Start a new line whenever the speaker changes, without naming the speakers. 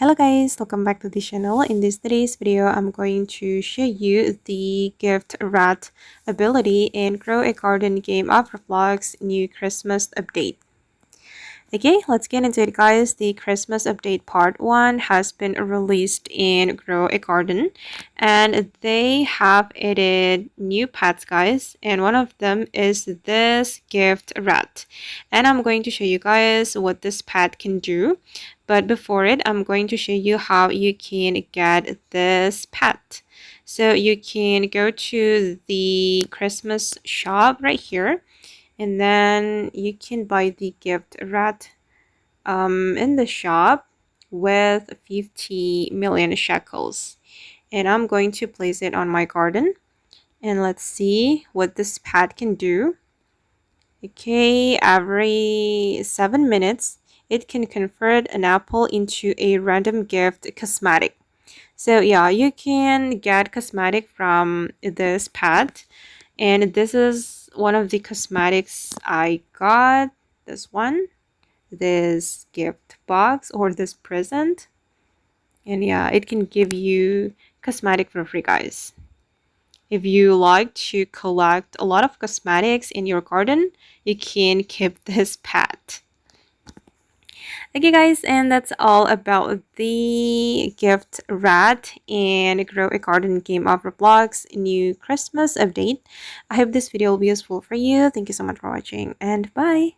Hello guys, welcome back to the channel. In today's video, I'm going to show you the gift rat ability in Grow a Garden game of Roblox new Christmas update. Okay, let's get into it guys. The Christmas update part 1 has been released in Grow a Garden and they have added new pets guys, and one of them is this gift rat, and I'm going to show you guys what this pet can do. But before it, I'm going to show you how you can get this pet. So you can go to the Christmas shop right here, and then you can buy the gift rat in the shop with 50 million shekels. And I'm going to place it on my garden. And let's see what this pet can do. Okay, every 7 minutes, it can convert an apple into a random gift cosmetic. So yeah, you can get cosmetic from this pet. And this is one of the cosmetics I got. This one, this gift box or this present. And yeah, it can give you cosmetic for free guys. If you like to collect a lot of cosmetics in your garden, you can keep this pet. Okay guys, and that's all about the gift rat and Grow a Garden game of Roblox new Christmas update. I hope this video will be useful for you. Thank you so much for watching and bye.